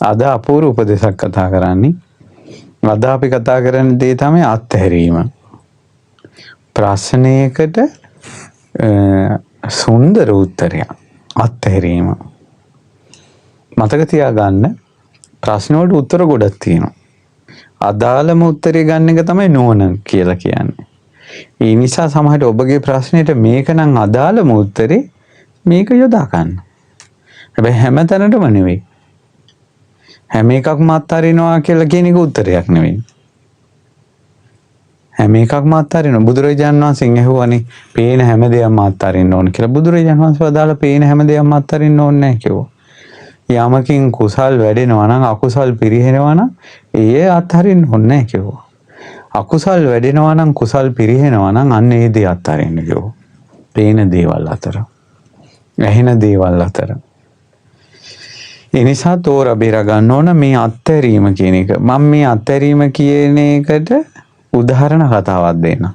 අද අපූර්ව උපදේශයක් කතා කරන්නේ. අද අපි කතා කරන දේ තමයි අත්හැරීම. ප්‍රශ්නයකට සුන්දර උත්තරයක් අත්හැරීම. මතක තියාගන්න ප්‍රශ්න වලට උත්තර ගොඩක් තියෙනවා. අදාළම උත්තරය ගන්න එක තමයි නුවණ කියලා කියන්නේ. ඒ නිසා සමහරට ඔබගේ ප්‍රශ්නෙට මේක නම් අදාළම උත්තරේ මේක යොදා ගන්න. හැබැයි හැම තැනටම නෙවෙයි. හැම එකක්ම අත්හරිනවා කියලා කියන එක උත්තරයක් නෙවෙයි. හැම එකක්ම අත්හරිනවා. බුදුරජාණන් වහන්සේ ඇහුවානේ පේන හැම දෙයක්ම අත්හරින්න ඕන කියලා. බුදුරජාණන් වහන්සේ වදාළ පේන හැම දෙයක්ම අත්හරින්න ඕනේ නැහැ කිව්වා. යමකින් කුසල් වැඩෙනවා නම් අකුසල් පිරිහෙනවා නම් ඒ අත්හරින්න ඕනේ නැහැ කිව්වා. අකුසල් වැඩෙනවා නම් කුසල් පිරිහෙනවා නම් අන්න ඒ දේ අත්හරින්න කිව්වා. පේන දේවල් අතර. ඇහෙන දේවල් අතර. ඒ නිසා තෝර බේර ගන්න ඕන මේ අත්හැරීම කියන එක. මම මේ අත්හැරීම කියන එකට උදාහරණ කතාවක් දෙන්නම්.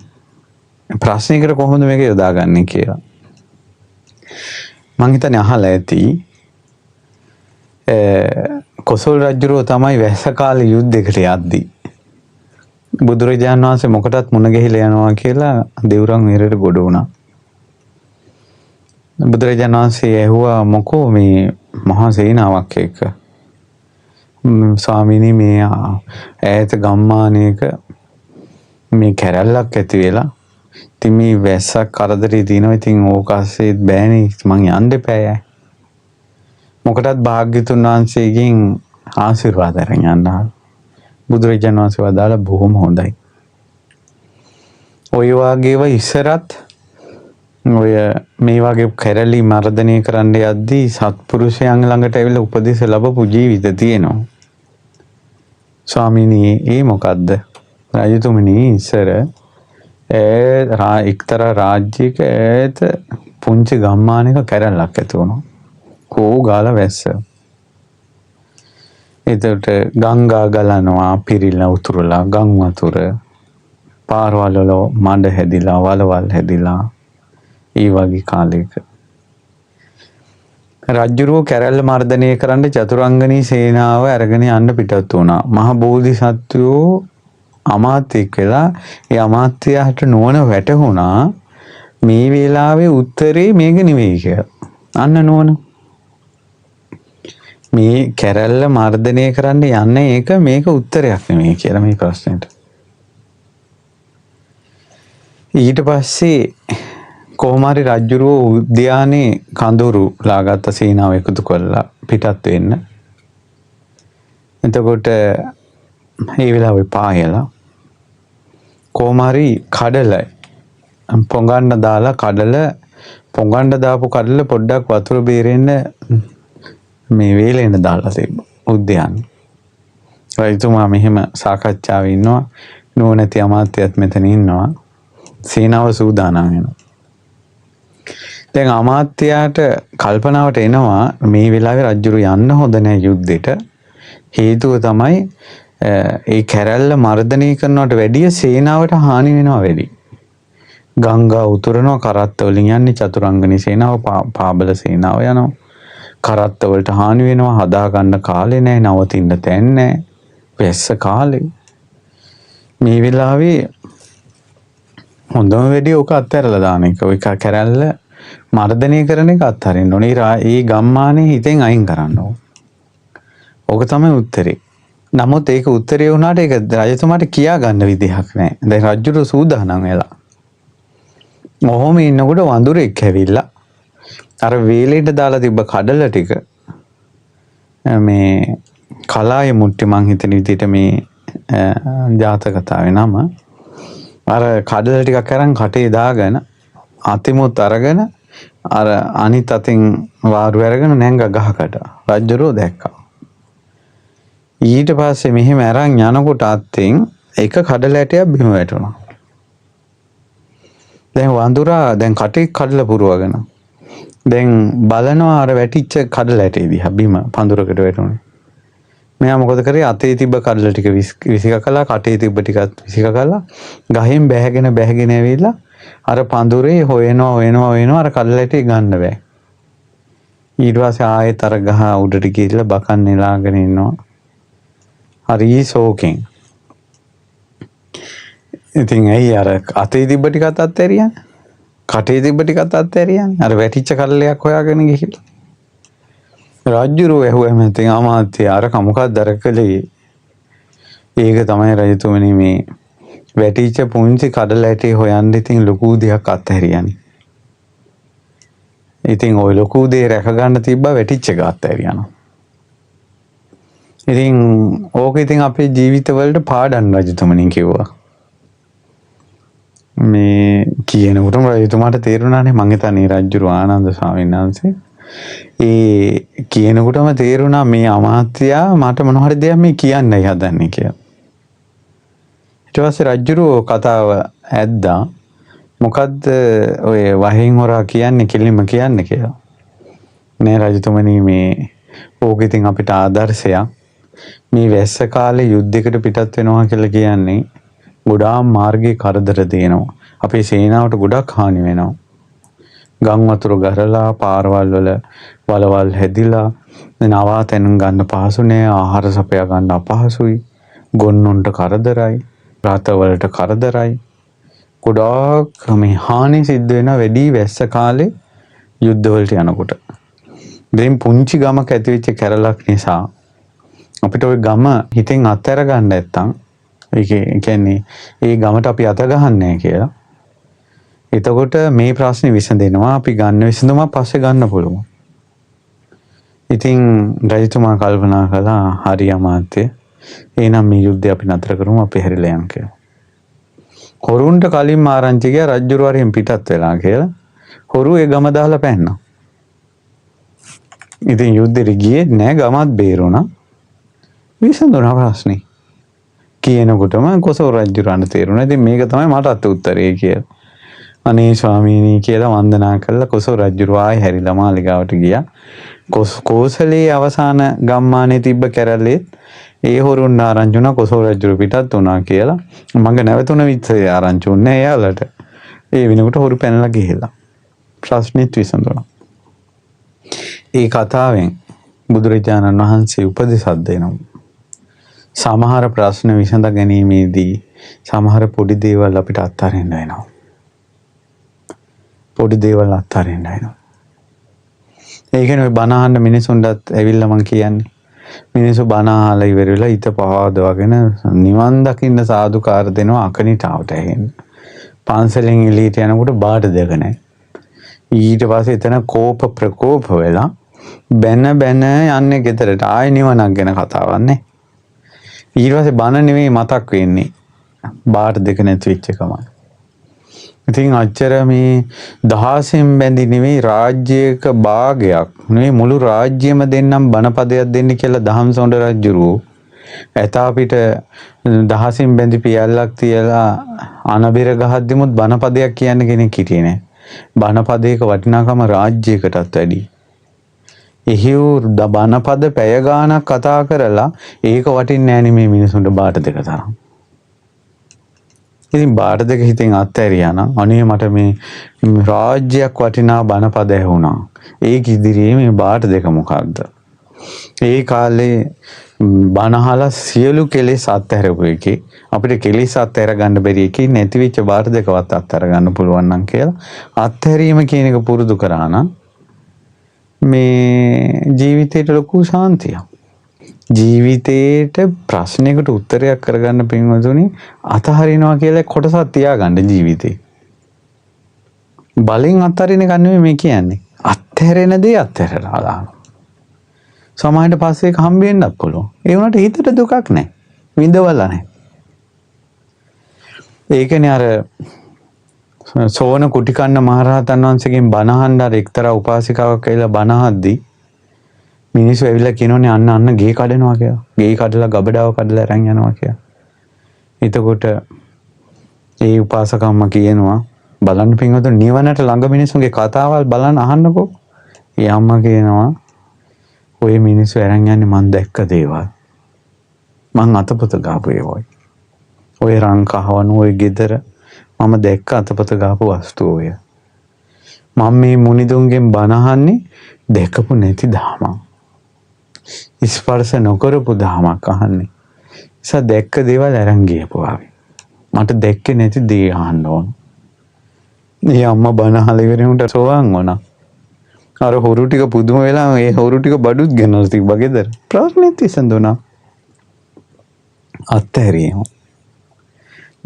ප්‍රශ්නයකට කොහොමද මේක යොදාගන්නේ කියලා. මං හිතන්නේ අහලා ඇති. කොසල් රජුරෝ තමයි වැස්ස කාලේ යුද්ධයකට යද්දී බුදුරජාණන් වහන්සේ මොකටත් මුණ ගැහිලා යනවා කියලා දෙවුරන් මෙරට ගොඩ වුණා. බුදුරජාණන් වහන්සේ ඇහුවා මොකෝ මේ මහා සේනාවක් එක්ක ස්වාමීනි මේ ඈත ගම්මානයක මේ කැරැල්ලක් ඇති වෙලා ඉතින් මේ වැස්සක් කරදරේ දිනවා ඉතින් ඕක ASCII බෑනේ මං යන්න එපායි. මොකටත් භාග්‍යතුන් වහන්සේගෙන් ආශිර්වාද අරන් යන්න. බුදුරජාණන් වහන්සේ වදාළ බොහොම හොඳයි. ඔය වගේව ඉස්සරත් ඔය මේ වගේ කැරලි මර්ධනය කරන්න යද්දී සත්පුරුෂයන් ළඟට ඇවිල්ලා උපදෙස් ලැබපු ජීවිත තියෙනවා. ස්වාමීනි ඒ මොකද්ද? රජතුමනි ඉස්සර එක්තරා රාජ්‍යයක ඈත පුංචි ගම්මානයක කැරැල්ලක් ඇති වුණා. කෝ ගාලා වැස්ස. එතකොට ගංගා ගලනවා පිරිලා උතුරලා ගම් වතුර පාරවල් වල මඩ හැදිලා වලවල් හැදිලා ඒ වගේ කාලයක රජුරෝ කැරැල්ල මර්ධනය කරන්න චතුරංගනී සේනාව අරගෙන යන්න පිටත් වුණා. මහ බෝධිසත්වෝ අමාත්‍යෙක් වෙලා ඒ අමාත්‍යයාට නුවණ වැටහුණා මේ වෙලාවේ උත්තරේ මේක නෙවෙයි කියලා. අන්න නුවණ. මේ කැරැල්ල මර්ධනය කරන්න යන්නේ ඒක මේක උත්තරයක් නෙමෙයි කියලා මේ ප්‍රශ්නෙට. ඊට පස්සේ කොහොම හරි රජුරෝ උද්‍යානයේ කඳුරු ලාගත්ත සේනාව එකතු කරලා පිටත් වෙන්න. එතකොට මේ වෙලාවේ පායලා කොහොම හරි කඩල පොඟන්න දාලා කඩල පොඟන්න දාපු කඩල පොඩ්ඩක් වතුර බේරෙන්න මේ වේලෙන්න දාලා තිබ්බා උද්‍යානයේ. රජතුමා මෙහෙම සාකච්ඡාවේ ඉන්නවා. නුවණැති අමාත්‍යයත් මෙතන ඉන්නවා. සේනාව සූදානම් වෙනවා. දැන් අමාත්‍යයාට කල්පනාවට එනවා මේ වෙලාවේ රජුරු යන්න හොඳ නැහැ යුද්ධෙට. හේතුව තමයි ඒ කැරැල්ල මර්ධනය කරනවට වැඩිය සේනාවට හානි වෙනවා වැඩි. ගංගා උතුරනවා කරත්ත වලින් යන්නේ චතුරංගනී සේනාව පාබල සේනාව යනවා. කරත්ත වලට හානි වෙනවා හදා ගන්න කාලේ නැහැ නවතින්න තැන් නැහැ වැස්ස කාලේ. මේ වෙලාවේ හොඳම වැඩි ඔක අත්හැරලා දාන එක. ඔය කැරැල්ල මර්ධනය කරන එක අත්හරින්න ඕනේ. ඒ ගම්මානේ හිතෙන් අයින් කරන්න ඕන. ඕක තමයි උත්තරේ. නමුත් ඒක උත්තරේ වුණාට ඒක රජතුමාට කියා ගන්න විදිහක් නැහැ. දැන් රජුට සූදානම් වෙලා. මොහොම ඉන්නකොට වඳුරෙක් ඇවිල්ලා අර වේලෙට දාලා තිබ්බ කඩල ටික මේ කලාය මුට්ටි මං හිතන විදිහට මේ ජාතක කතාවේ නම අර කඩල ටිකක් අරන් කටේ දාගෙන අතිමුත් අරගෙන අර අනිත් අතින් වාරු අරගෙන නැංග ගහකට රජුරෝ දැක්කා. ඊට පස්සේ මෙහෙම අරන් යනකොට අත්ෙන් එක කඩල ඇටයක් බිම වැටුණා. දැන් වඳුරා දැන් කටේ කඩල පුරවගෙන දැන් බලනවා අර වැටිච්ච කඩල ඇටේ දිහා බිම පඳුරකට වැටුනේ. මෙයා මොකද කරේ අතේ තිබ්බ කඩල ටික විසිකලා කටේ තිබ්බ ටිකත් විසිකලා ගහෙන් බැහැගෙන ඇවිල්ලා අර පඳුරේ හොයනවා අර කඩල ඇටේ ගන්න බෑ. ඊට පස්සේ ආයෙත් අර ගහ උඩට ගිහිල්ලා බකන් නෙලාගෙන ඉන්නවා. හරි ශෝකෙන්. ඉතින් ඇයි අර අතේ තිබ්බ ටිකත් අත්හැරියානේ. කටේ තිබ්බ ටිකත් අත්හැරියානේ. අර වැටිච්ච කල්ලයක් හොයාගෙන ගිහිල්ලා. රජුරෝ ඇහුවා මැතින් අමාත්‍ය අර මොකක්ද අර කළේ? ඒක තමයි රජතුමනි මේ වැටිච්ච පුංචි කඩල ඇටේ හොයන්න ඉතින් ලොකු දෙයක් අත්හැරියානේ. ඉතින් ওই ලොකු දේ රැක ගන්න තිබ්බා වැටිච්ච එක අත්හැරියානවා. ඉතින් ඕක ඉතින් අපේ ජීවිතවලට පාඩම් රජතුමනි කිව්වා. මේ කියනකොටම රජතුමාට තේරුණානේ මං හිතන්නේ රජුරු ආනන්ද ස්වාමීන් වහන්සේ ඒ කියනකොටම තේරුණා මේ අමාත්‍යා මට මොන හරි දෙයක් මේ කියන්නයි හදන්නේ කියලා. ඊට පස්සේ රජුරු කතාව ඇද්දා මොකද්ද ඔය වහින් හොරා කියන්නේ කෙලින්ම කියන්නේ කියලා. නේ රජතුමනි මේ ඕක ඉතින් අපිට ආදර්ශයක්. මේ වැස්ස කාලේ යුද්ධයකට පිටත් වෙනවා කියලා කියන්නේ ගොඩාක් මාර්ගයේ කරදර දෙනවා. අපේ සේනාවට ගොඩක් හානි වෙනවා. ගම් වතුර ගරලා පාරවල් වල වලවල් හැදිලා නවාතැන් ගන්න පහසු නෑ. ආහාර සපයා ගන්න අපහසුයි. ගොන්නුන්ට කරදරයි. රාතවලට කරදරයි. ගොඩාක් මේ හානි සිද්ධ වෙන වැඩි වැස්ස කාලේ යුද්ධවලට යනකොට. දෙයින් පුංචි ගමක ඇතිවෙච්ච කැරලක් නිසා අපිට ওই ගම හිතෙන් අත්හැර ගන්න නැත්තම් ඒ කියන්නේ ඒ ගමට අපි අත ගහන්නේ කියලා. එතකොට මේ ප්‍රශ්නේ විසඳෙනවා. අපි ගන්න විසඳුම පස්සේ ගන්න පුළුවන්. ඉතින් රජතුමා කල්පනා කළා හරි අමාත්‍ය. එහෙනම් මේ යුද්ධය අපි නතර කරමු අපි හැරිලා යමු කියලා. හොරුන්ට කලින් ආරංචි ගියා රජුරු වරෙන් පිටත් වෙලා කියලා. හොරු ඒ ගම දාලා පැන්නා. ඉතින් යුද්ධෙට ගියේ නෑ ගමත් බේරුණා. විසඳුණා ප්‍රශ්නේ. කියනකොටම කොසල් රජුරන්ට තේරුණා. ඉතින් මේක තමයි මටත් උත්තරේ කියලා. අනේ ස්වාමීනි කියලා වන්දනා කළා. කොසල් රජුරු ආයෙ හැරිලා මාලිගාවට ගියා. කෝසලේ අවසාන ගම්මානේ තිබ්බ කැරළේ ඒ හොරුන් ආරංචි වුණා කොසල් රජුරු පිටත් වුණා කියලා. මඟ නැවතුණ විත්සේ ආරංචි වුණේ එයාලට. ඒ වෙනකොට හොරු පැනලා ගිහිල්ලා. ප්‍රශ්නෙත් විසඳුණා. ඒ කතාවෙන් බුදුරජාණන් වහන්සේ උපදෙසක් දෙනවා. සමහර ප්‍රශ්න විසඳ ගැනීමේදී සමහර පොඩි දේවල් අපිට අත්හරින්න වෙනවා. පොඩි දේවල් අත්හරින්න වෙනවා. ඒ කියන්නේ බණ අහන්න මිනිසුන්ටත් ඇවිල්ලා මං කියන්නේ. මිනිස්සු බණ අහලා ඉවර වෙලා හිත පහදවගෙන නිවන් දකින්න සාදුකාර දෙනවා අකනිටාවට ඇහෙන්න. පන්සලෙන් එළියට යනකොට බාට දෙක නැහැ. ඊට පස්සේ එතන කෝප ප්‍රකෝප වෙලා බැන යන්නේ ගෙදරට. ආයෙ නිවනක් ගැන කතාවක් නැහැ. ඊට පස්සේ බණ නෙවෙයි මතක් වෙන්නේ. බාට දෙක නැති වෙච්ච එකමයි. ඉතින් අච්චර මේ දහසෙන් බැඳි නෙවෙයි රාජ්‍යයක භාගයක් නෙවෙයි මුළු රාජ්‍යෙම දෙන්නම් බණපදයක් දෙන්න කියලා දහම්සොඬ රජුරෝ ඇතාපිට දහසින් බැඳි පියල්ලක් තියලා අනබෙර ගහද්දිමුත් බණපදයක් කියන්න කෙනෙක් හිටියේ නෑ. බණපදයක වටිනාකම රාජ්‍යයකටත් වැඩි. එහිව් බණපද පැය ගාණක් කතා කරලා ඒක වටින්නේ නෑනේ මේ මිනිසුන්ට බාට දෙක තරම්. ඉතින් බාට දෙක හිතෙන් අත්හැරියා නම් අනේ මට මේ රාජ්‍යයක් වටිනා බණපද ඇහුණා. ඒක ඉදිරියේ මේ බාට දෙක මොකක්ද? ඒ කාලේ බණහලා සියලු කෙලෙස් අත්හැරපු එකේ අපිට කෙලෙස් අත්හැර ගන්න බැරි එකේ නැතිවෙච්ච බාට දෙකවත් අත්හැර ගන්න පුළුවන් නම් කියලා අත්හැරීම කියන එක පුරුදු කරා නම් මේ ජීවිතේට ලොකු ශාන්තියක්. ජීවිතේට ප්‍රශ්නයකට උත්තරයක් කරගන්න පින්වතුනි අතහරිනවා කියලා කොටසක් තියාගන්න ජීවිතේ. බලෙන් අත්හරින එක නෙමෙයි මේ කියන්නේ. අත්හැරෙන දේ අත්හැරලා දානවා. සමහරට පස්සේ ඒක හම්බ වෙන්නත් පුළුවන්. ඒ වුණාට හිතට දුකක් නැහැ. විඳවලා නැහැ. ඒකනේ අර සෝන කුටිකන්න මහරහතන් වහන්සේගෙන් බණ අහන්න අර එක්තරා උපාසිකාවක් ඇවිල්ලා බණ අහද්දී මිනිස්සු ඇවිල්ලා කියනෝනේ අන්න ගේ කඩනවා කියලා. ගේ කඩලා ගබඩාව කඩලා අරන් යනවා කියලා. එතකොට ඒ උපාසකම්ම කියනවා බලන්න පින්වතුනි නිවනට ළඟ මිනිස්සුන්ගේ කතාවල් බලන්න අහන්නකෝ. ඒ අම්මා කියනවා ඔය මිනිස්සු අරන් යන්නේ මං දැක්ක දේවල්. මං අතපොත ගාපු ඒවයි. ඔය රං කහවණු ඔය ගෙදර මම දැක්ක අතපොත ගාපු වස්තු ඔය. මම මේ මුනිදුන්ගෙන් බණ අහන්නේ දැකපු නැති දහමක්. ස්පර්ශ නොකරපු දහමක් අහන්නේ. නිසා දැක්ක දේවල් අරන් ගියපුවා. මට දැක්කේ නැති දේ අහන්න ඕන. මේ අම්මා බණ අහලා ඉවරෙනුට සෝවාන් වුණා. අර හොරු ටික පුදුම වෙලා ඒ හොරු ටික බඩුත් ගෙනල්ලා තිබ්බා ගෙදර. ප්‍රශ්නෙත් විසඳුණා. අත්හැරීම.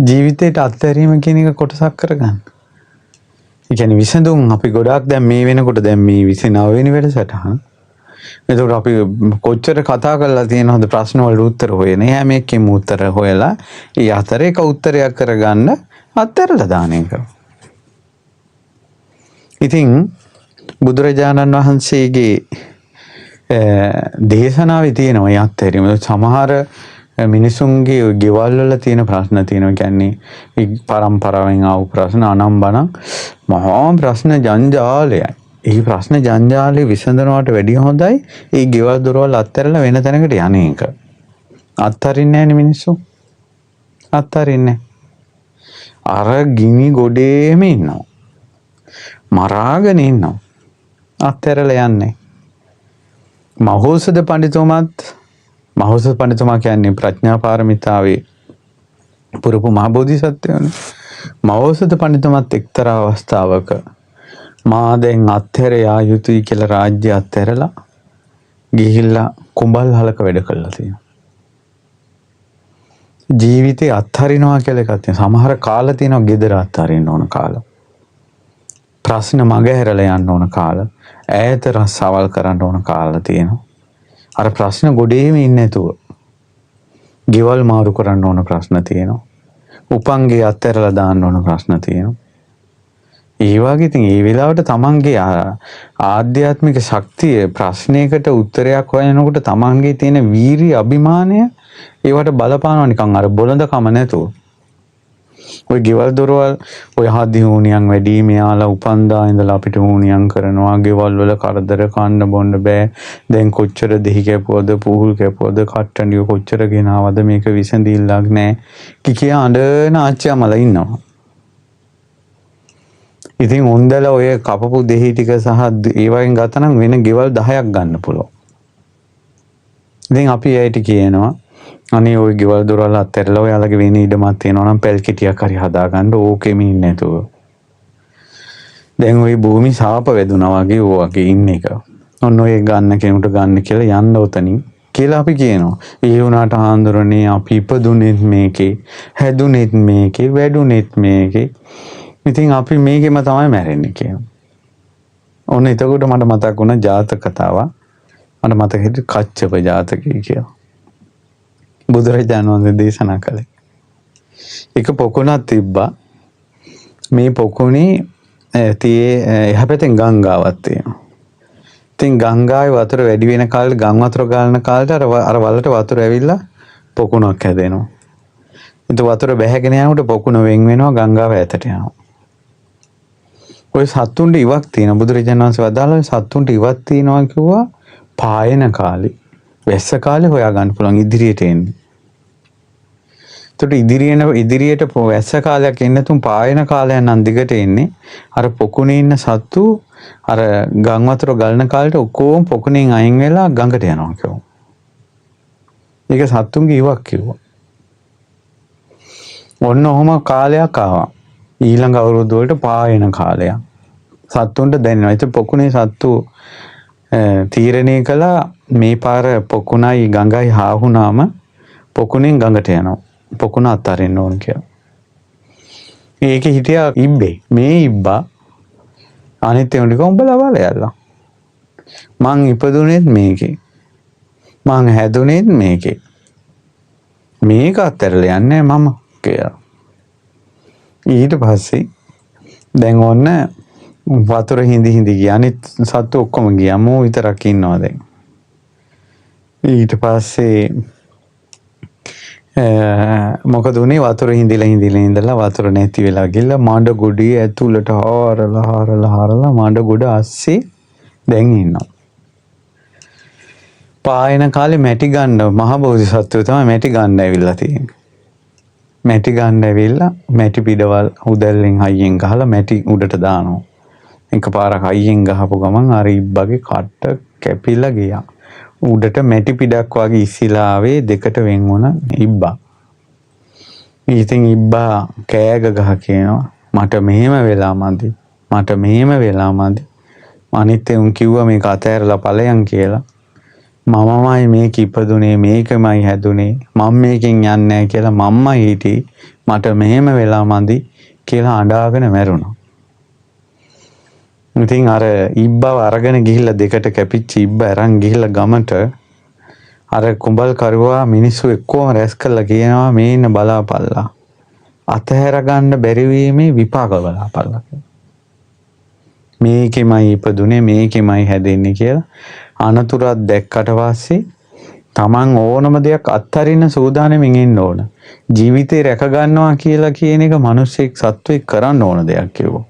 ජීවිතේට අත්හැරීම කියන එක කොටසක් කරගන්න. ඒ කියන්නේ විසඳුම් අපි ගොඩාක් දැන් මේ වෙනකොට දැන් මේ 29 වෙනි වැඩසටහන. එතකොට අපි කොච්චර කතා කරලා තියෙනවද ප්‍රශ්න වලට උත්තර හොයන. හැම එකෙම උත්තර හොයලා ඒ අතරේ එක උත්තරයක් කරගන්න අත්හැරලා දාන එක. ඉතින් බුදුරජාණන් වහන්සේගේ දේශනාවේ තියෙනවා මේ අත්හැරීම. සමහර මිනිසුන්ගේ ගෙවල් වල තියෙන ප්‍රශ්න තියෙනවා. කියන්නේ පරම්පරාවෙන් ආපු ප්‍රශ්න අනම්බන මහා ප්‍රශ්න ජංජාලයයි. ඒ ප්‍රශ්න ජංජාලේ විසඳනවට වැඩිය හොඳයි ඒ ගෙවල් දොරවල් අත්හැරලා වෙන තැනකට යන්නේ එක. අත්හරින්නේ නැහැනේ මිනිස්සු. අත්හරින්නේ. අර ගිනි ගොඩේම ඉන්නවා. මරාගෙන ඉන්නවා. අත්හැරලා යන්නේ. මහෞෂධ පඬිතුමා කියන්නේ ප්‍රඥා පාරමිතාවේ පුරපු මහ බෝධිසත්වයනේ. මහෞෂධ පඬිතුමාත් එක්තරා අවස්ථාවක මා දැන් අත්හැර යා යුතුයි කියලා රාජ්‍ය අත්හැරලා ගිහිල්ලා කුඹල් හලක වැඩ කළා තියෙනවා. ජීවිතේ අත්හරිනවා කියලා එකක් තියෙනවා. සමහර කාල තියෙනවා gedara අත්හරින්න ඕන කාල. ප්‍රශ්න මගහැරලා යන්න ඕන කාල. ඈත රසවල් කරන්න ඕන කාල තියෙනවා. අර ප්‍රශ්න ගොඩේම ඉන්නේ නැතුව ගෙවල් මාරු කරන්න ඕන ප්‍රශ්න තියෙනවා. උපංගේ අත්හැරලා දාන්න ඕන ප්‍රශ්න තියෙනවා. ඒ වගේ ඉතින් ඒ වෙලාවට තමන්ගේ ආධ්‍යාත්මික ශක්තිය ප්‍රශ්නයකට උත්තරයක් හොයනකොට තමන්ගේ තියෙන වීරිය අභිමානය ඒවට බලපානවා නිකන් අර බොළඳකම නැතුව. ඔය ගෙවල් දොරවල් ඔය හදි හුණියන් වැඩි මෙයාලා උපන්දා ඉඳලා අපිට හුණියන් කරනවා. ගෙවල් වල කරදර කන්න බොන්න බෑ. දැන් කොච්චර දෙහි කැපුවද පුහුල් කැපුවද කට්ටඬිය කොච්චර ගෙනාවද මේක විසඳිල්ලක් නෑ. කිකිය අඬන ආච්චිමල ඉන්නවා. ඉතින් උන්දලා ඔය කපපු දෙහි ටික සහ ඒ වගේ ගතනම් වෙන ගෙවල් 10ක් ගන්න පුළුවන්. ඉතින් අපි ඇයිට කියනවා අනේ ওই ගෙවල් දොරවල් අත්හැරලා ඔයාලගේ වෙන ඉඩමක් තියෙනවා නම් පැල් කෙටියක් හරි හදාගන්න ඕකෙම ඉන්නේ නැතුව. දැන් ওই භූමි සාප වැදුනා වගේ ඕවගේ ඉන්න එක. ඔන්න ඔය ගන්න කෙනෙකුට ගන්න කියලා යන්න උතනින් කියලා අපි කියනවා. ඒ වුණාට ආන්දරනේ අපි ඉපදුනේත් මේකේ, හැදුනේත් මේකේ, වැඩුනේත් මේකේ. ඉතින් අපි මේකෙම තමයි මැරෙන්නේ කියනවා. ඔන්න එතකොට මට මතක් වුණා ජාතක කතාවක්. මට මතක හිටියේ කච්චප ජාතකය කියලා. බුදුරජාණන් වහන්සේ දේශනා කළේ. එක පොකුණක් තිබ්බා. මේ පොකුණේ එහා පැත්තෙන් ගංගාවක් තියෙනවා. ඉතින් ගංගාවේ වතුර වැඩි වෙන කාලේ ගම් වතුර ගලන කාලේට අර වලට වතුර ඇවිල්ලා පොකුණක් හැදෙනවා. ඉතින් වතුර බැහැගෙන යනකොට පොකුණ වෙන් වෙනවා ගංගාව ඈතට යනවා. ඔය සත්තුන්ට ඉවක් තියෙනවා. බුදුරජාණන් වහන්සේ වදාළා සත්තුන්ට ඉවක් තියෙනවා කිව්වා පායන කාලේ. වැස්ස කාලේ හොයා ගන්න පුළුවන් ඉදිරියට එන්නේ. ඒකට ඉදිරියට වැස්ස කාලයක් එන්න තුන් පායන කාලයක් නම් දිගට එන්නේ. අර පොකුණේ ඉන්න සත්තු අර ගම් වතුර ගලන කාලේට ඔක්කොම පොකුණෙන් අයින් වෙලා ගඟට යනවා කිව්වා. ඒක සත්තුන්ගේ ඉවක් කිව්වා. ඔන්න ඔහොම කාලයක් ආවා. ඊළඟ අවුරුදු වලට පායන කාලයක්. සත්තුන්ට දැනෙනවා. ඉතින් පොකුණේ සත්තු තීරණය කළා මේ පාර පොකුණයි ගඟයි හාහුනාම පොකුණෙන් ගඟට යනවා. පොකුණ අත්හරින්න ඕන කියලා. ඒකේ හිටියා ඉබ්බේ. මේ ඉබ්බා අනිත් ඒවා ටික උඹලා බලයල්ලා. මං ඉපදුනේත් මේකේ. මං හැදුනේත් මේකේ. මේක අත්හැරලා යන්නේ මම කියලා. ඊට පස්සේ දැන් ඔන්න වතුර හිඳි ගියා. අනිත් සත්තු ඔක්කොම ගියා. මෝ විතරක් ඉන්නවා දැන්. ඊට පස්සේ මොකද උනේ වතුර හිඳිලා වතුර නැති වෙලා ගිහලා මඩ ගොඩේ ඇතුළට හාරලා මඩ ගොඩ අස්සේ දැන් ඉන්නවා. පායන කාලේ මැටි ගන්න මහ බෝධිසත්වෝ තමයි මැටි ගන්න ඇවිල්ලා තියෙන්නේ. මැටි ගන්න ඇවිල්ලා මැටි පිටවල් උදැල්ලෙන් හයියෙන් ගහලා මැටි උඩට දානවා. එකපාරක් අයියෙන් ගහපු ගමන් අර ඉබ්බගේ කට්ට කැපිලා ගියා. උඩට මැටි පිටක් වගේ ඉස්සිලාවේ දෙකට වෙන් වුණ ඉබ්බා. ඉතින් ඉබ්බා කෑග ගහ කියනවා මට මෙහෙම වෙලා මදි. මට මෙහෙම වෙලා මදි. අනිත් උන් කිව්වා මේක අතෑරලා ඵලයන් කියලා. මමමයි මේක ඉපදුනේ මේකමයි හැදුනේ. මම මේකෙන් යන්නේ නැහැ කියලා මම්මයි හිටි. මට මෙහෙම වෙලා මදි කියලා අඬාගෙන මැරුණා. ඉතින් අර ඉබ්බව අරගෙන ගිහිල්ලා දෙකට කැපිච්ච ඉබ්බ අරන් ගිහිල්ලා ගමට අර කුඹල් කරුවා මිනිස්සු එක්කම රැස් කළා කියනවා මේ ඉන්න බලාපල්ලා. අතහැර ගන්න බැරි වීමේ විපාක බලාපල්ලා. මේකෙමයි ඉපදුනේ මේකෙමයි හැදෙන්නේ කියලා අනතුරක් දැක්කට පස්සේ Taman ඕනම දෙයක් අත්හරින්න සූදානම්ෙන් ඉන්න ඕන. ජීවිතේ රැක ගන්නවා කියලා කියන එක මිනිස්සෙක් සත්වෙක් කරන්න ඕන දෙයක් කිව්වා.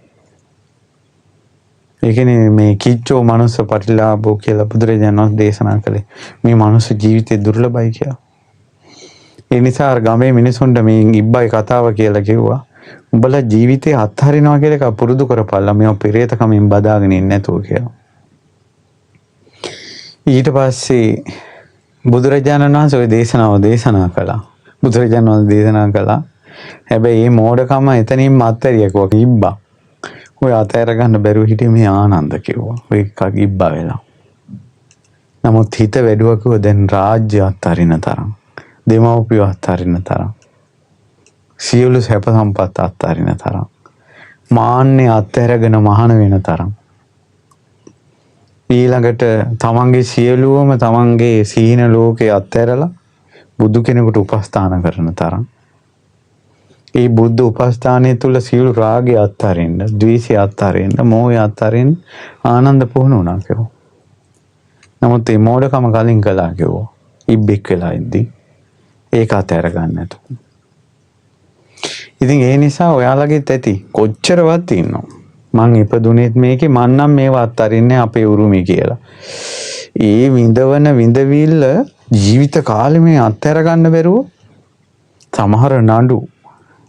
ඒ කියන්නේ මේ කිච්චෝ මනුස්ස පරිලාභෝ කියලා බුදුරජාණන් වහන්සේ දේශනා කළේ මේ මනුස්ස ජීවිතේ දුර්ලභයි කියලා. ඒ නිසා අර ගමේ මිනිසුන්ට මේ ඉබ්බයි කතාව කියලා කිව්වා. උඹලා ජීවිතේ අත්හරිනවා කියලා එක පුරුදු කරපල්ලා මේව පෙරේත කමින් බදාගෙන ඉන්නේ නැතුව කියලා. ඊට පස්සේ බුදුරජාණන් වහන්සේ ওই දේශනාව දේශනා කළා. බුදුරජාණන් වහන්සේ දේශනා කළා. හැබැයි මේ මෝඩකම එතනින්ම අත්හැරියකෝ ඉබ්බා. ඔය අතෑර ගන්න බැරුව හිටියේ මේ ආනන්ද කිව්වා. ඔය එකක් ඉබ්බා වෙලා. නමුත් හිත වැඩුවා කිව්වා දැන් රාජ්‍ය අත්හරින තරම්, දෙමව්පිය අත්හරින තරම්, සියලු සැප සම්පත් අත්හරින තරම්, මාන්නේ අත්හැරගෙන මහාන වෙන තරම්. ඊළඟට තමන්ගේ සියලුවම තමන්ගේ සීන ලෝකේ අත්හැරලා බුදු කෙනෙකුට උපස්ථාන කරන තරම්. ඒ බුද්ධ උපස්ථානය තුල සියලු රාගය අත්හරින්න, ද්වේෂය අත්හරින්න, මෝහය අත්හරින්න ආනන්ද පුහුණු වුණා කිව්වා. නමුත් මේ මෝඩකම කලින් කළා කිව්වා. ඉබ්බෙක් වෙලා ඉද්දි ඒක අතහැර ගන්න නැතු. ඉතින් ඒ නිසා ඔයාලගෙත් ඇති කොච්චරවත් ඉන්නවා. මං ඉපදුනේත් මේකේ මං නම් මේව අත්හරින්නේ අපේ උරුමේ කියලා. ඒ විඳවන විඳවිල්ල ජීවිත කාලෙ මේ අත්හැර ගන්න බැරුව සමහර නඩු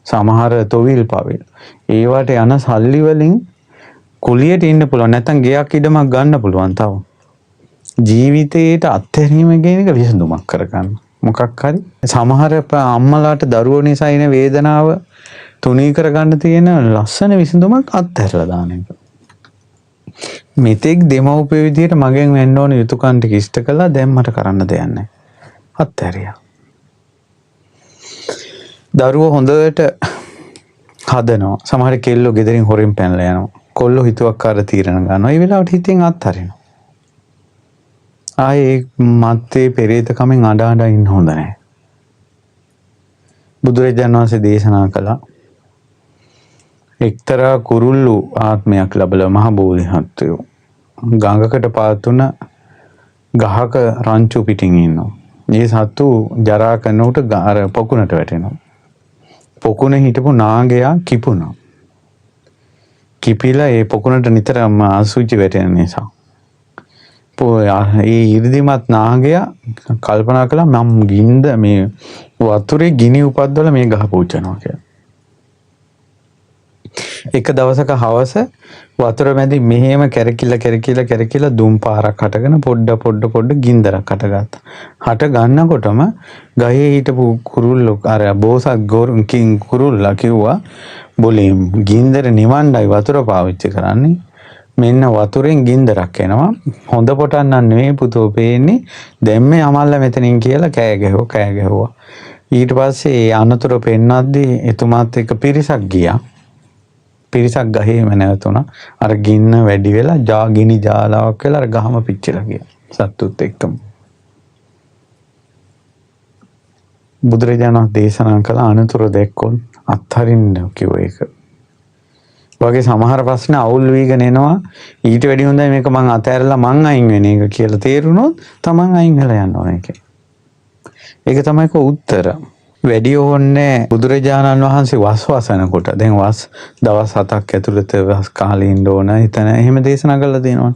සමහර තොවිල් පවිල් ඒවට යන සල්ලි වලින් කුලියට ඉන්න පුළුවන් නැත්නම් ගෙයක් ඉඩමක් ගන්න පුළුවන් තව ජීවිතේට අත්හැරීම කියන එක විසඳුමක් කරගන්න මොකක් හරි සමහර අම්මලාට දරුවෝ නිසා එන වේදනාව තුනී කරගන්න තියෙන ලස්සන විසඳුමක් අත්හැරලා දාන එක මෙතෙක් දෙමව්පිය විදියට මගෙන් වෙන්න ඕන යුතුයකම් ටික ඉෂ්ට කළා දැන් මට කරන්න දෙයක් නැහැ අත්හැරියා දරුවෝ හොඳට හදනවා. සමහර කෙල්ලෝ ගෙදරින් හොරෙන් පැනලා යනවා. කොල්ලෝ හිතුවක්කාර තීරණ ගන්නවා. ඒ වෙලාවට හිතෙන් අත්හරිනවා. ආයේ මත්තේ පෙරේත කමෙන් අඬ ඉන්න හොඳ නැහැ. බුදුරජාණන් වහන්සේ දේශනා කළා. එක්තරා කුරුල්ලු ආත්මයක් ලැබලා මහ බෝධිසත්වයෝ ගඟකට පාතුන ගහක රංචු පිටින් ඉන්නවා. මේ සත්තු ජරා කරනකොට අර පොකුණට වැටෙනවා. පොකුණ හිටපු නාගයා කිපුණා. කිපිලා ඒ පොකුණට නිතරම අසුචි වැටෙන නිසා. ඒ 이르දිමත් නාගයා කල්පනා කළා මම ගින්ද මේ වතුරේ ගිනි උපද්දවලා මේ ගහ පූජනවා කියලා. එක දවසක හවස වතුර මැදි මෙහෙම කැරකිලා දුම් පාරක් හටගෙන පොඩ ගින්දරක් හටගත්තා. හට ගන්නකොටම ගහේ හිටපු කුරුල්ලෝ අර බෝසත් කුරුල්ලා කිව්වා බොලේ ගින්දර නිවන්නයි වතුර පාවිච්චි කරන්නේ. මෙන්න වතුරෙන් ගින්දරක් එනවා. හොඳ පොටන්නන් නෙවෙයි පුතෝ පේන්නේ. දැන් මේ අමල්ලා මෙතනින් කියලා කෑ ගැහුවා. ඊට පස්සේ ඒ අනතුර පෙන්නද්දී එතුමාත් එක්ක පිරිසක් ගියා. පිරිසක් ගහේම නැවතුණා. අර ගින්න වැඩි වෙලා ගිනි ජාලාවක් වෙලා අර ගහම පිච්චිලා ගියා. සත්තුත් එක්කම. බුදුරජාණන් දේශනා කළ අනතුරු දැක්කොත් අත්හරින්න කිව්ව එක. වගේ සමහර ප්‍රශ්න අවුල් වීගෙන එනවා. ඊට වැඩි හොඳයි මේක මං අතහැරලා මං අයින් වෙන එක කියලා තේරුණොත් තමන් අයින් වෙලා යන්න ඕන එකේ. ඒක තමයි උත්තර. වැඩි ඕනේ බුදුරජාණන් වහන්සේ වස්වසනකොට දැන් දවස් 7ක් ඇතුළත වස් කාලේ ඉන්න ඕන හිතන එහෙම දේශනා කළා තියෙනවා.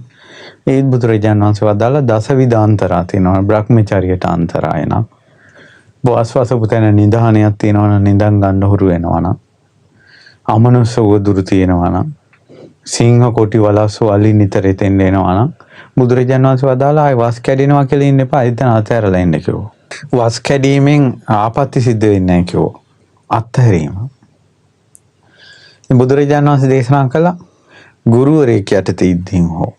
ඒත් බුදුරජාණන් වහන්සේ වදාලා දසවිධාන්තරා තියෙනවා. බ්‍රහ්මචර්යයට අන්තරාය නම් වස්වසපු තැන නිධානයක් තියෙනවා නම් නිදන් ගන්න හුරු වෙනවා නම් අමනුෂ්‍ය උදුරු තියෙනවා නම් සිංහ කොටි වලස්සු වලින් නිතර එතෙන් එනවා නම් බුදුරජාණන් වහන්සේ වදාලා ආයි වස් කැඩෙනවා කියලා ඉන්න එපා. එතන අතහැරලා ඉන්න කිව්වා. වස් කැඩීමෙන් ආපත්‍ය සිද්ධ වෙන්නේ නැහැ කිව්වා. අත්හැරීම. බුදුරජාණන් වහන්සේ දේශනා කළා ගුරුවරයෙක් යටතේ ඉද්දීන් හෝ.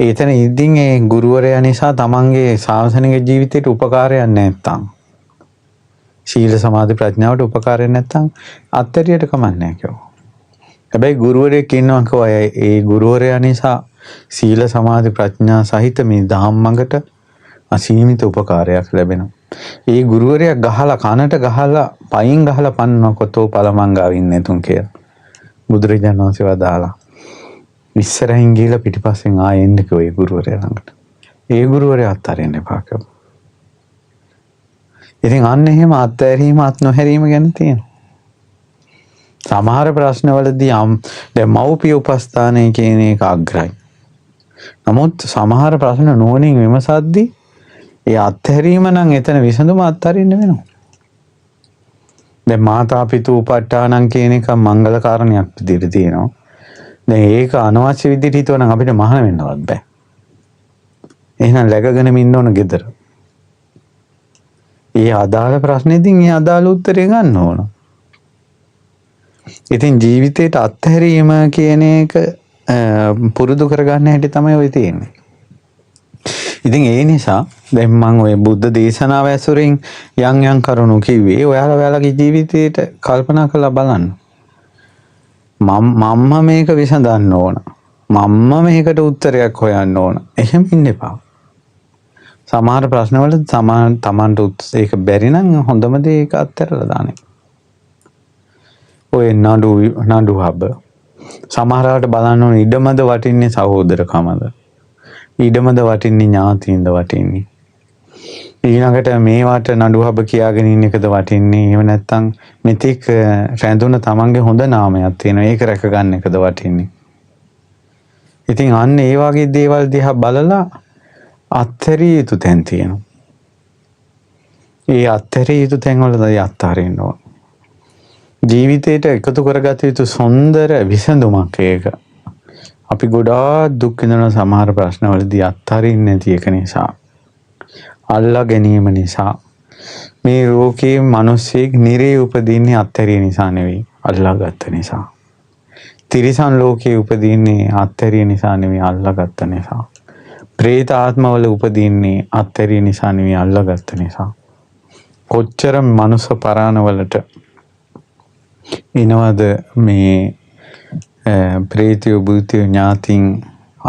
එතන ඉද්දීන් ඒ ගුරුවරයා නිසා තමන්ගේ සාසනික ජීවිතයට උපකාරයක් නැත්තම් ශීල සමාධි ප්‍රඥාවට උපකාරයක් නැත්තම් අත්හැරියට කමක් නැහැ කිව්වා. හැබැයි ගුරුවරයෙක් ඉන්නවා කිව්වා ඒ ගුරුවරයා නිසා සීල සමාධි ප්‍රඥා සහිත මේ ධම්මඟට අසීමිත උපකාරයක් ලැබෙනවා. ඒ ගුරුවරයා ගහලා කනට ගහලා පයින් ගහලා පන්නකොතෝ පළමංගාවින් නැතුන් කියලා. බුදුරජාණන් වහන්සේ වදාලා ඉස්සරහින් ගිහලා පිටිපස්සෙන් ආයෙ එන්න කිව්වා ඒ ගුරුවරයා ළඟට. ඒ ගුරුවරයා අත්හරින්න එපා කිව්වා. ඉතින් අන්න එහෙම අත්හැරීම අත් නොහැරීම ගැන තියෙනවා. සමහර ප්‍රශ්නවලදී දැන් මව්පිය උපස්ථානය කියන එක අග්‍රයි. නමුත් සමහර ප්‍රශ්න නුවණින් විමසද්දී ඒ අත්හැරීම නම් එතන විසඳුම අත්හරින්න වෙනවා. දැන් මාතා පිතු උපට්ඨානං කියන එක මංගල කාරණයක් විදිහට තියෙනවා. දැන් ඒක අනවශ්‍ය විදිහට හිතුවනම් අපිට මහාන වෙන්නවත් බෑ. එහෙනම් läගගෙන ඉන්න ඕන ගෙදර. ඒ අදාළ ප්‍රශ්නේදී ඒ අදාළ උත්තරේ ගන්න ඕන. ඉතින් ජීවිතේට අත්හැරීම කියන එක පුරුදු කරගන්න හැටි තමයි ඔය තියෙන්නේ. ඉතින් ඒ නිසා දැන් මම ඔය බුද්ධ දේශනාව ඇසුරින් යම් කරුණු කිව්වේ ඔයාලගේ ජීවිතේට කල්පනා කරලා බලන්න. මම මේක විසඳන්න ඕන. මම මේකට උත්තරයක් හොයන්න ඕන. එහෙම ඉන්න එපා. සමහර ප්‍රශ්නවල තමන්ට ඒක බැරි නම් හොඳම දේ ඒක අත්හැරලා දාන්න. ඔය නඩු හබ සමහරවට බලන්න ඕන ඉඩමද වටින්නේ සහෝදරකමද? ඉඩමද වටින්නේ ඥාතියින්ද වටින්නේ? ඊළඟට මේවට නඩු හබ කියාගෙන ඉන්න එකද වටින්නේ? එහෙම නැත්නම් මෙතික් රැඳුන තමන්ගේ හොඳ නාමයක් තියෙනවා. ඒක රැක ගන්න එකද වටින්නේ? ඉතින් අන්න ඒ වගේ දේවල් දිහා බලලා අත්හැරිය යුතු තැන් තියෙනවා. ඒ අත්හැරිය යුතු තැන් වලදී අත්හරින්න ඕන. ජීවිතේට එකතු කරගත යුතු සුන්දර විසඳුමක් ඒක. අපි ගොඩාක් දුක් විඳින සමහර ප්‍රශ්නවලදී අත්හරින්නේ නැති එක නිසා, අල්ලා ගැනීම නිසා මේ ලෝකේ මිනිස්සෙක් නිරේ උපදින්නේ අත්හැරිය නිසා නෙවෙයි, අල්ලාගත්ත නිසා. තිරිසන් ලෝකේ උපදින්නේ අත්හැරිය නිසා නෙවෙයි, අල්ලාගත්ත නිසා. ප්‍රේත ආත්මවල උපදින්නේ අත්හැරිය නිසා නෙවෙයි, අල්ලාගත්ත නිසා. කොච්චර මනුස්ස පරාණවලට එනවද මේ ප්‍රේතයෝ භූතයෝ ඥාතින්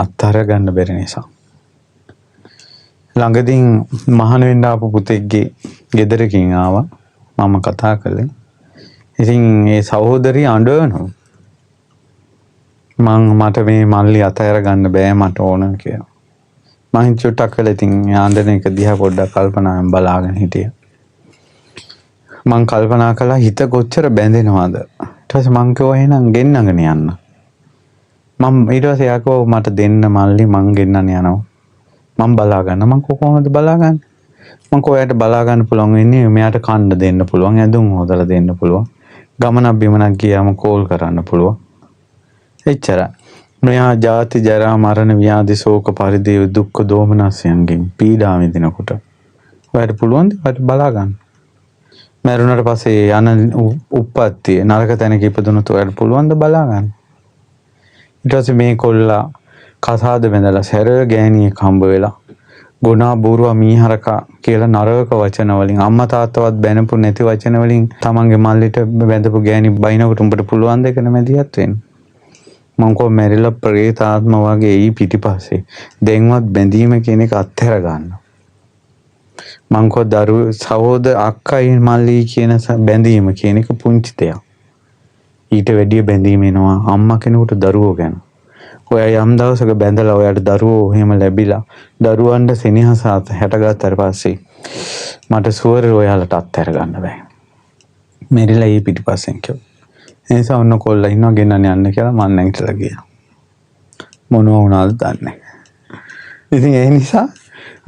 අත්හර ගන්න බැරි නිසා. ළඟදීන් මහාන වෙන්න ආපු පුතෙක්ගේ ගෙදරකින් ආවා. මම කතා කළේ. ඉතින් ඒ සහෝදරිය අඬනවා. මට මේ මල්ලි අතහැර ගන්න බෑ, මට ඕන කියලා. මම චුට්ටක් කළා. ඉතින් ආන්දන එක දිහා පොඩ්ඩක් කල්පනාවෙන් බලාගෙන හිටියා. මං කල්පනා කළා හිත කොච්චර බැඳෙනවද. ඊට පස්සේ මං කිව්වා එහෙනම් ගෙන්නගෙන යන්න. මම ඊට පස්සේ යාකෝ මට දෙන්න මල්ලි, මං ගෙන්නන්න යනවා. මං බලා ගන්න. මං කොහොමද බලා ගන්න? මං කොහේට බලා ගන්න පුළුවන් වෙන්නේ? මෙයාට කන්න දෙන්න පුළුවන්, ඇඳුම් හොදලා දෙන්න පුළුවන්. ගමනක් බිමනක් ගියාම කෝල් කරන්න පුළුවන්. එච්චරයි. මෙයා ජාති ජරා මරණ ව්‍යාධි ශෝක පරිදේව දුක්ඛ දෝමනස්යන්ගෙන් පීඩා විඳිනකොට ඔයාලට පුළුවන් ද බලා ගන්න. මරුණට පස්සේ යන උප්පත්තිය නරක තැනක ඉපදුනොත් ඔයාලට පුළුවන් ද බලා ගන්න. ඊට පස්සේ මේ කොල්ලා කසාද බැඳලා සැර ගෑණියෙක් හම්බ වෙලා ගුණා බූරුවා මීහරකා කියලා නරක වචන වලින්, අම්මා තාත්තවත් බැනපු නැති වචන වලින් තමන්ගේ මල්ලිට බැඳපු ගෑණි බයිනකොට උඹට පුළුවන් දෙක නැමැදියත් වෙන්න. මං කො මැරිලා ප්‍රේත ආත්ම වගේ ඊ පිටිපස්සේ දැන්වත් බැඳීම කියන එක අත්හැර ගන්න. මං කො දරුවෝ සහෝදර අක්කයි මල්ලි කියන බැඳීම කියන එක පුංචි දෙයක්. ඊට වැඩිය බැඳීම එනවා අම්මා කෙනෙකුට දරුවෝ ගැන. ඔයා යම් දවසක බැඳලා ඔයාට දරුවෝ එහෙම ලැබිලා දරුවන්ට සෙනෙහස හැටගත්තාට පස්සේ මට සුවර ඔයාලට අත්හැර ගන්න බෑ. මෙරිලා ඊ පිටිපස්සෙන් කිව්වා. ඒ නිසා ඔන්න කොල්ලා ඉන්නවා ගෙන්නන්න යන්න කියලා මම නැගිටලා ගියා. මොනවා වුණාද දන්නේ. ඉතින් ඒ නිසා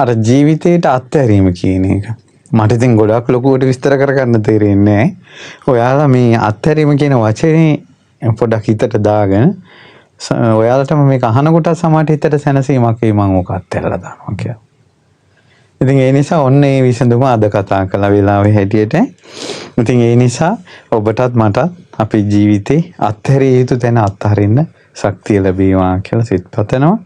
අර ජීවිතේට අත්හැරීම කියන එක මට ඉතින් ගොඩක් ලොකුවට විස්තර කරගන්න තේරෙන්නේ නැහැ. ඔයාලා මේ අත්හැරීම කියන වචනේ පොඩක් හිතට දාගෙන ඔයාලටම මේක අහනකොට සමහරට හිතට සැනසීමක් එයි මම ඕක අත්හැරලා දානවා කියලා. ඉතින් ඒ නිසා ඔන්න ඒ විසඳුම අද කතා කළ වෙලාවේ හැටියට. ඉතින් ඒ නිසා ඔබටත් මටත් අපේ ජීවිතේ අත්හැරිය යුතු තැන අත්හරින්න ශක්තිය ලැබේවා කියලා සිත පතනවා.